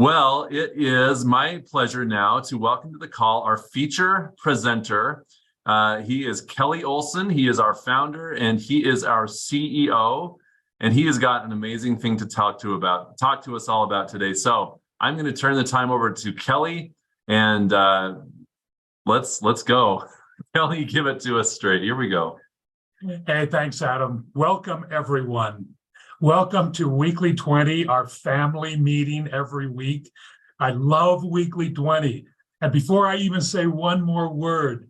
Well, it is my pleasure now to welcome to the call our feature presenter. He is Kelly Olsen. He is our founder and he is our CEO. And he has got an amazing thing to talk to us all about today. So I'm going to turn the time over to Kelly and let's go. Kelly, give it to us straight. Here we go. Hey, thanks, Adam. Welcome, everyone. Welcome to Weekly 20, our family meeting every week. I love Weekly 20. And before I even say one more word,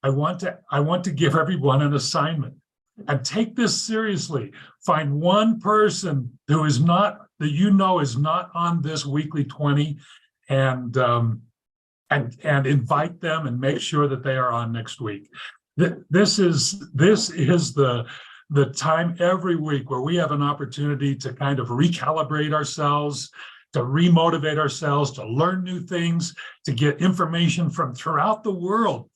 I want to give everyone an assignment and take this seriously. Find one person who is not, that you know is not on this Weekly 20 and invite them and make sure that they are on next week. This is the time every week where we have an opportunity to kind of recalibrate ourselves, to remotivate ourselves, to learn new things, to get information from throughout the world.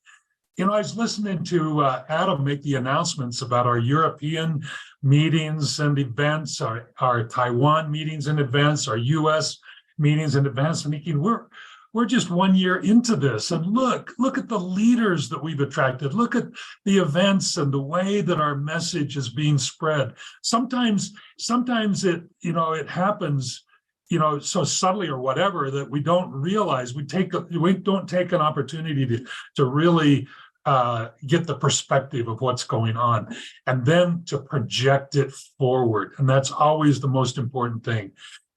You know, I was listening to Adam make the announcements about our European meetings and events, our Taiwan meetings and events, our US meetings and events, and thinking, we're just 1 year into this, and look at the leaders that we've attracted. Look at the events and the way that our message is being spread. Sometimes it happens, so subtly or whatever that we don't realize. We don't take an opportunity to really get the perspective of what's going on, and then to project it forward. And that's always the most important thing.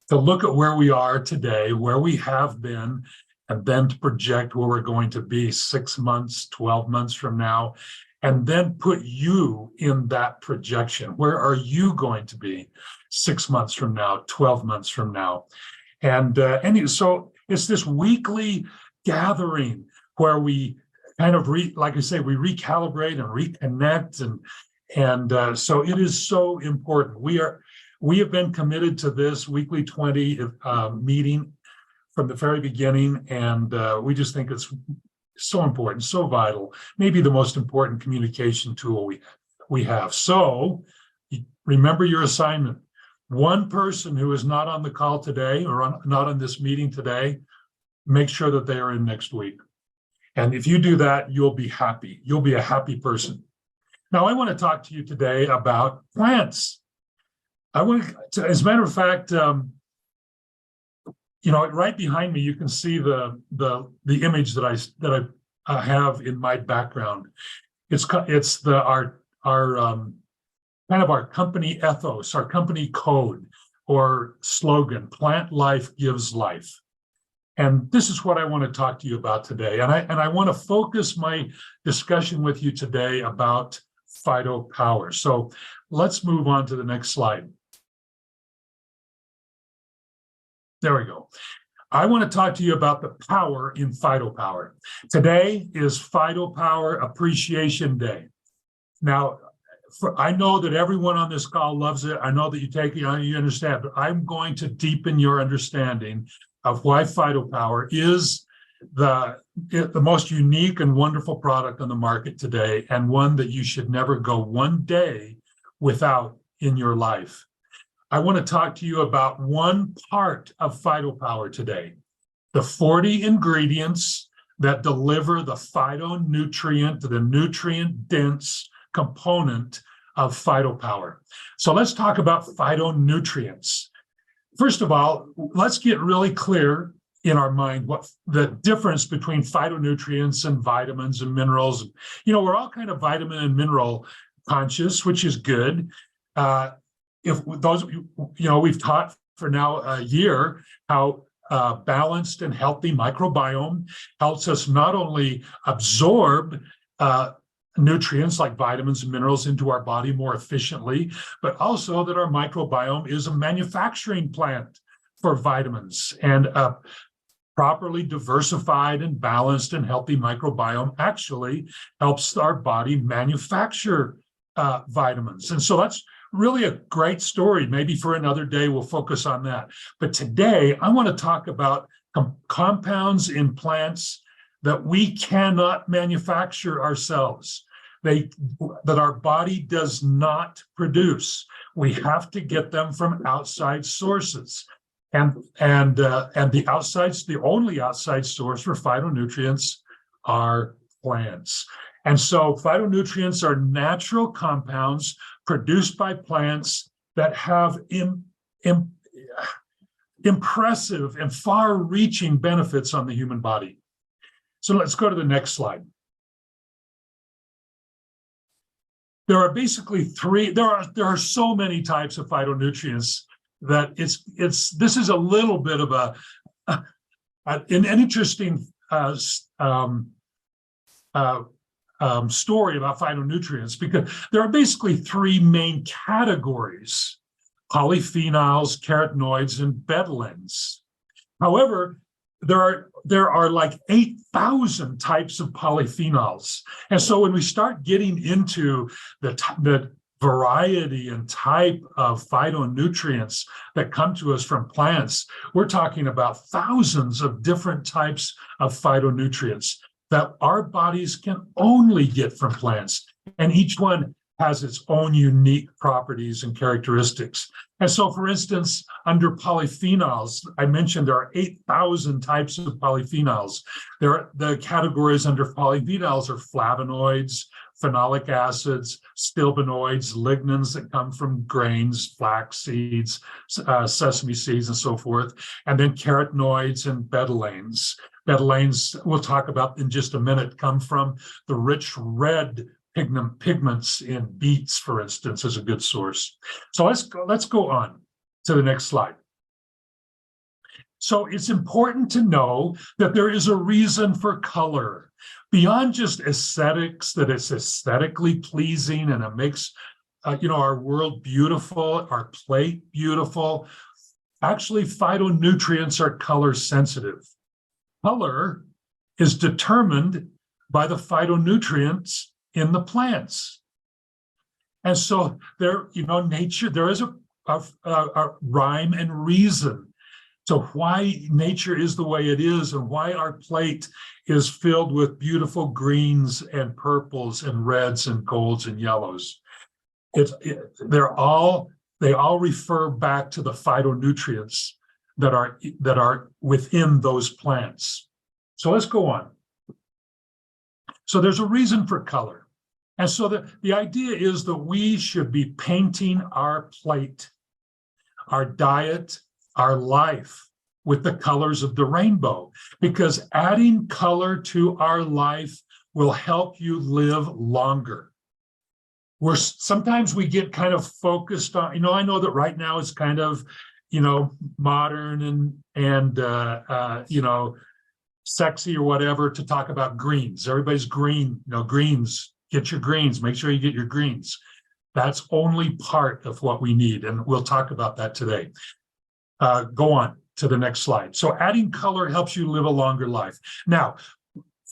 To look at where we are today, where we have been, and then to project where we're going to be 6 months, 12 months from now, and then put you in that projection. Where are you going to be 6 months from now, 12 months from now? And so it's this weekly gathering where we kind of, like I say, we recalibrate and reconnect. And so it is so important. We have been committed to this Weekly 20 meeting from the very beginning, and we just think it's so important, so vital, maybe the most important communication tool we have. So remember your assignment. One person who is not on the call today or not on this meeting today, make sure that they are in next week. And if you do that, you'll be happy. You'll be a happy person. Now, I want to talk to you today about plants. As a matter of fact, right behind me, you can see the image that I have in my background. It's our company ethos, our company code or slogan: "Plant life gives life." And this is what I want to talk to you about today. And I want to focus my discussion with you today about PhytoPower. So let's move on to the next slide. There we go. I want to talk to you about the power in PhytoPower. Today is PhytoPower Appreciation Day. Now, I know that everyone on this call loves it. I know that you understand, but I'm going to deepen your understanding of why PhytoPower is the most unique and wonderful product on the market today, and one that you should never go one day without in your life. I want to talk to you about one part of PhytoPower today, the 40 ingredients that deliver the phytonutrient, the nutrient-dense component of PhytoPower. So let's talk about phytonutrients. First of all, let's get really clear in our mind what the difference between phytonutrients and vitamins and minerals. We're all kind of vitamin and mineral conscious, which is good. We've taught for now a year how balanced and healthy microbiome helps us not only absorb nutrients like vitamins and minerals into our body more efficiently, but also that our microbiome is a manufacturing plant for vitamins, and a properly diversified and balanced and healthy microbiome actually helps our body manufacture vitamins. And so that's really a great story. Maybe for another day, we'll focus on that. But today, I want to talk about compounds in plants that we cannot manufacture ourselves, that our body does not produce. We have to get them from outside sources. And the only outside source for phytonutrients are plants. And so phytonutrients are natural compounds produced by plants that have impressive and far-reaching benefits on the human body. So let's go to the next slide. There are basically three. There are so many types of phytonutrients that this is a little bit of an interesting story about phytonutrients, because there are basically three main categories: polyphenols, carotenoids, and betalains. However, there are like 8,000 types of polyphenols. And so when we start getting into the variety and type of phytonutrients that come to us from plants, we're talking about thousands of different types of phytonutrients that our bodies can only get from plants. And each one has its own unique properties and characteristics. And so, for instance, under polyphenols, I mentioned there are 8,000 types of polyphenols. The categories under polyphenols are flavonoids, phenolic acids, stilbenoids, lignans that come from grains, flax seeds, sesame seeds, and so forth, and then carotenoids and betalains. Betalains, we'll talk about in just a minute, come from the rich red pigments in beets, for instance, is a good source. So let's go on to the next slide. So it's important to know that there is a reason for color. Beyond just aesthetics, that it's aesthetically pleasing and it makes our world beautiful, our plate beautiful. Actually, phytonutrients are color sensitive. Color is determined by the phytonutrients in the plants. And so nature, there is a rhyme and reason to why nature is the way it is and why our plate is filled with beautiful greens and purples and reds and golds and yellows. They all refer back to the phytonutrients that are within those plants. So let's go on. So there's a reason for color. And so the idea is that we should be painting our plate, our diet, our life with the colors of the rainbow, because adding color to our life will help you live longer. Sometimes we get kind of focused on, I know that right now it's kind of, modern and sexy or whatever to talk about greens. Everybody's green, greens. Get your greens. Make sure you get your greens. That's only part of what we need, and we'll talk about that today. Go on to the next slide. So adding color helps you live a longer life. Now,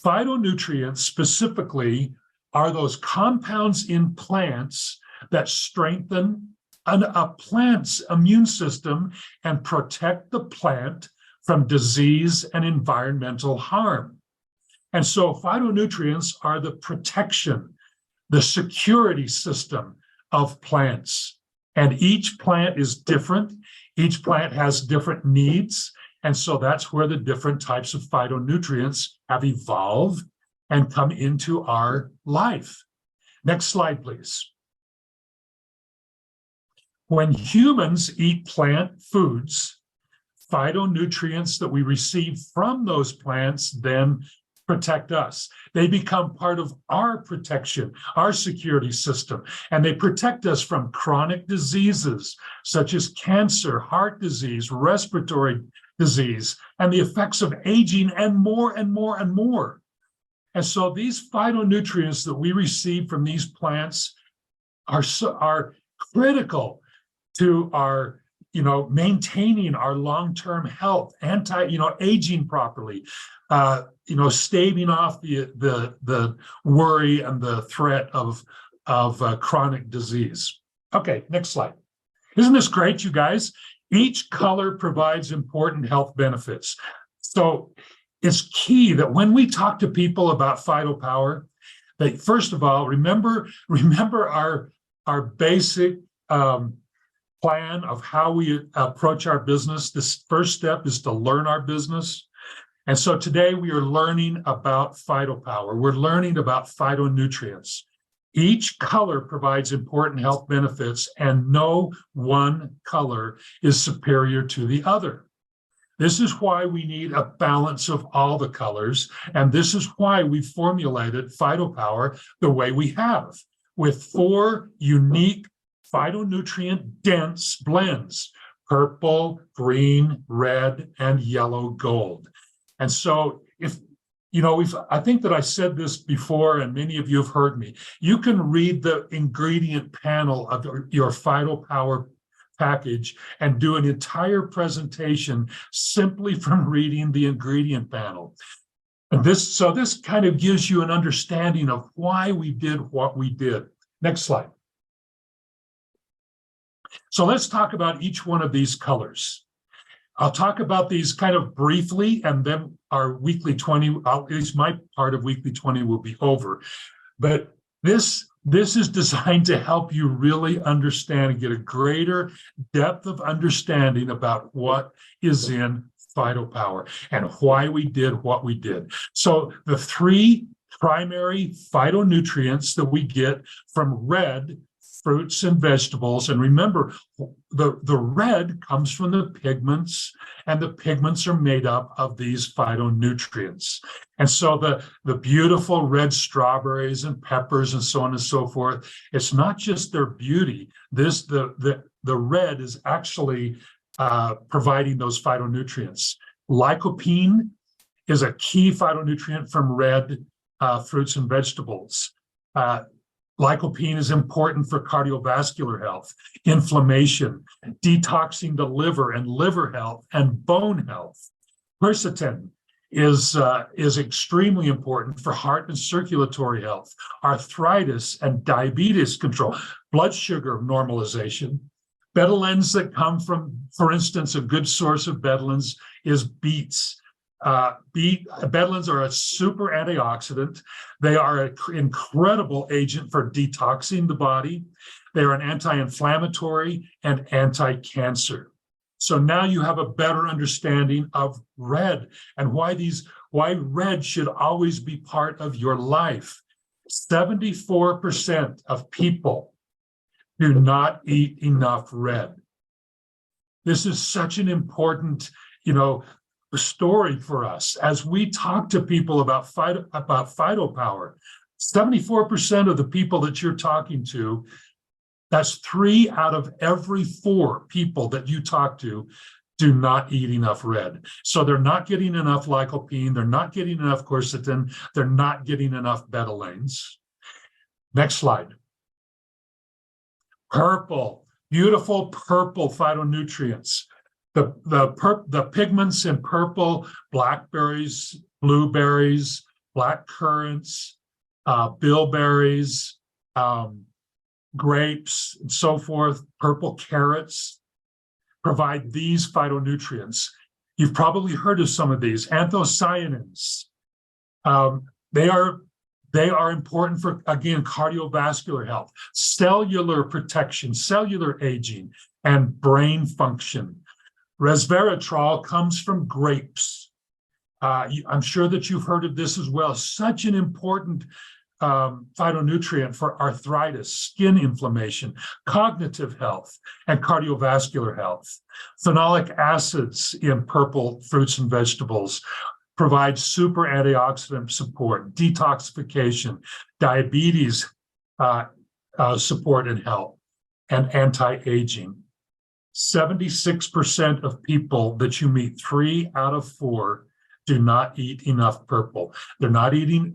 phytonutrients specifically are those compounds in plants that strengthen a plant's immune system and protect the plant from disease and environmental harm. And so phytonutrients are the protection, the security system of plants. And each plant is different. Each plant has different needs. And so that's where the different types of phytonutrients have evolved and come into our life. Next slide, please. When humans eat plant foods, phytonutrients that we receive from those plants then protect us. They become part of our protection, our security system, and they protect us from chronic diseases such as cancer, heart disease, respiratory disease, and the effects of aging, and more and more and more. And so these phytonutrients that we receive from these plants are critical to our maintaining our long-term health, aging properly, staving off the worry and the threat of chronic disease. Okay, next slide. Isn't this great, you guys? Each color provides important health benefits. So it's key that when we talk to people about PhytoPower, that first of all, remember our basic plan of how we approach our business. This first step is to learn our business. And so today we are learning about PhytoPower. We're learning about phytonutrients. Each color provides important health benefits, and no one color is superior to the other. This is why we need a balance of all the colors, and this is why we formulated PhytoPower the way we have, with 4 unique phytonutrient-dense blends: purple, green, red, and yellow gold. And so I think that I said this before, and many of you have heard me. You can read the ingredient panel of your PhytoPower package and do an entire presentation simply from reading the ingredient panel. And this kind of gives you an understanding of why we did what we did. Next slide. So let's talk about each one of these colors. I'll talk about these kind of briefly, and then our weekly 20, at least my part of weekly 20 will be over. But this is designed to help you really understand and get a greater depth of understanding about what is in PhytoPower and why we did what we did. So the 3 primary phytonutrients that we get from red fruits and vegetables, and remember, the red comes from the pigments, and the pigments are made up of these phytonutrients. And so the beautiful red strawberries and peppers and so on and so forth, it's not just their beauty. The red is actually providing those phytonutrients. Lycopene is a key phytonutrient from red fruits and vegetables. Lycopene is important for cardiovascular health, inflammation, detoxing the liver and liver health, and bone health. Quercetin is extremely important for heart and circulatory health, arthritis and diabetes control, blood sugar normalization. Betalains that come from, for instance, a good source of betalains is beets. Betalains are a super antioxidant. They are an incredible agent for detoxing the body. They are an anti-inflammatory and anti-cancer. So now you have a better understanding of red and why red should always be part of your life. 74% of people do not eat enough red. This is such an important, story for us as we talk to people about PhytoPower. 74% of the people that you're talking to, that's 3 out of every 4 people that you talk to, do not eat enough red. So they're not getting enough lycopene, they're not getting enough quercetin, they're not getting enough betalains. Next slide. Purple, beautiful purple phytonutrients. The pigments in purple: blackberries, blueberries, black currants, bilberries, grapes, and so forth. Purple carrots provide these phytonutrients. You've probably heard of some of these. Anthocyanins. They are important for, again, cardiovascular health, cellular protection, cellular aging, and brain function. Resveratrol comes from grapes. I'm sure that you've heard of this as well. Such an important phytonutrient for arthritis, skin inflammation, cognitive health, and cardiovascular health. Phenolic acids in purple fruits and vegetables provide super antioxidant support, detoxification, diabetes support and help, and anti-aging. 76% of people that you meet, 3 out of 4, do not eat enough purple. They're not getting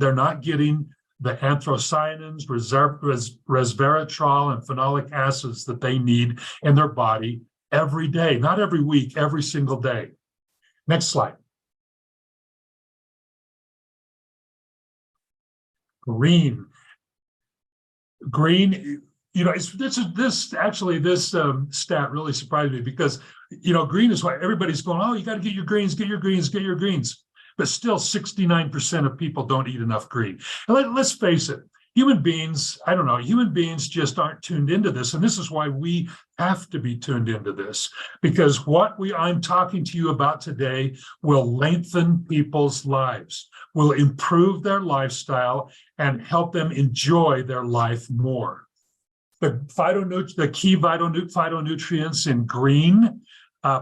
the anthocyanins, resveratrol, and phenolic acids that they need in their body every day, not every week, every single day. Next slide. Green, this stat really surprised me because, green is why everybody's going, oh, you got to get your greens, get your greens. But still 69% of people don't eat enough green. And let's face it, human beings, I don't know, human beings just aren't tuned into this. And this is why we have to be tuned into this, because what I'm talking to you about today will lengthen people's lives, will improve their lifestyle, and help them enjoy their life more. The key phytonutrients in green,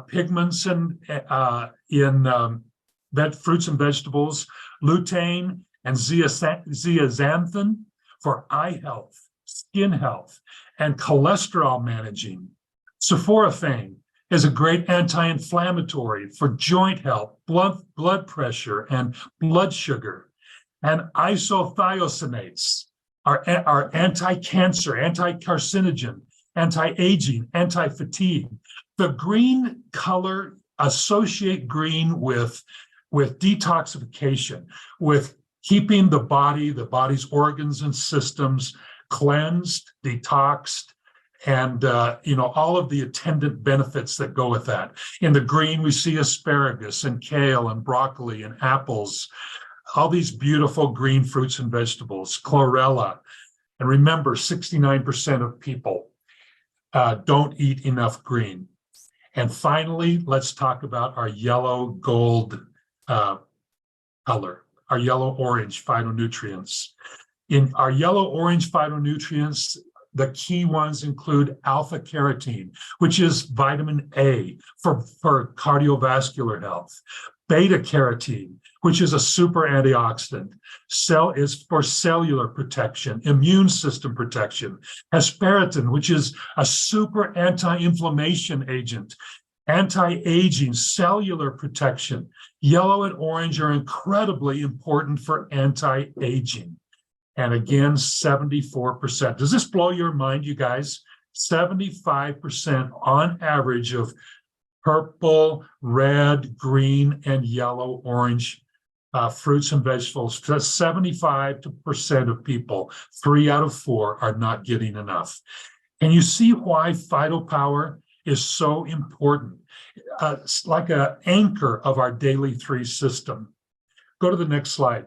pigments in fruits and vegetables, lutein and zeaxanthin for eye health, skin health, and cholesterol managing. Sulforaphane is a great anti-inflammatory for joint health, blood pressure, and blood sugar. And isothiocyanates are anti-cancer, anti-carcinogen, anti-aging, anti-fatigue. The green color, associate green with detoxification, with keeping the body's organs and systems cleansed, detoxed, and all of the attendant benefits that go with that. In the green, we see asparagus and kale and broccoli and apples, all these beautiful green fruits and vegetables, chlorella. And remember, 69% of people don't eat enough green. And finally, let's talk about our yellow gold color, our yellow-orange phytonutrients. In our yellow-orange phytonutrients, the key ones include alpha-carotene, which is vitamin A for cardiovascular health, beta-carotene, which is a super antioxidant, is for cellular protection, immune system protection, asparagine, which is a super anti-inflammation agent, anti-aging, cellular protection. Yellow and orange are incredibly important for anti-aging. And again, 74%. Does this blow your mind, you guys? 75% on average of purple, red, green, and yellow, orange fruits and vegetables. 75% of people, 3 out of 4, are not getting enough. And you see why PhytoPower is so important. It's like an anchor of our daily 3 system. Go to the next slide.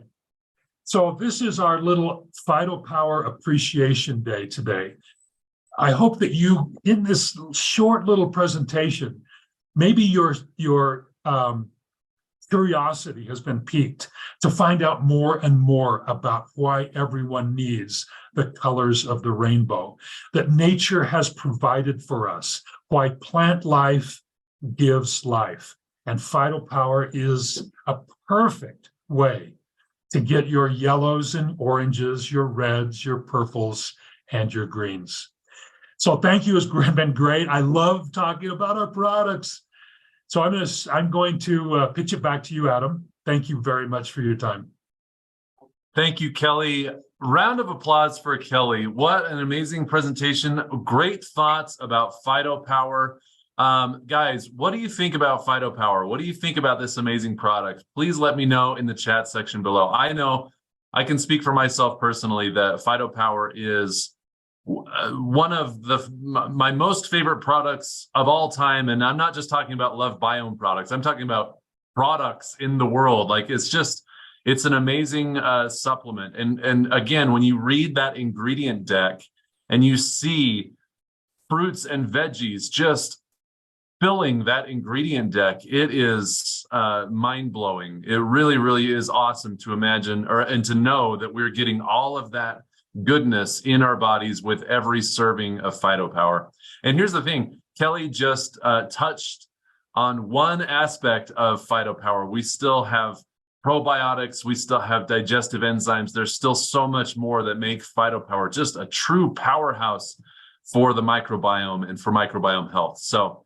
So this is our little PhytoPower Appreciation Day today. I hope that you, in this short little presentation, maybe your curiosity has been piqued to find out more and more about why everyone needs the colors of the rainbow, that nature has provided for us, why plant life gives life. And PhytoPower is a perfect way to get your yellows and oranges, your reds, your purples, and your greens. So thank you, it's been great. I love talking about our products. So I'm going to pitch it back to you, Adam. Thank you very much for your time. Thank you, Kelly. Round of applause for Kelly. What an amazing presentation. Great thoughts about PhytoPower. Guys, what do you think about PhytoPower? What do you think about this amazing product? Please let me know in the chat section below. I know I can speak for myself personally that PhytoPower is one of my most favorite products of all time. And I'm not just talking about LoveBiome products. I'm talking about products in the world. Like it's an amazing supplement. And again, when you read that ingredient deck and you see fruits and veggies just filling that ingredient deck, it is mind-blowing. It really, really is awesome to imagine and to know that we're getting all of that goodness in our bodies with every serving of PhytoPower. And here's the thing, Kelly just touched on one aspect of PhytoPower. We still have probiotics, we still have digestive enzymes. There's still so much more that make PhytoPower just a true powerhouse for the microbiome and for microbiome health. So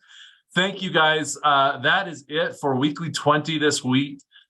thank you guys. That is it for Weekly 20 this week.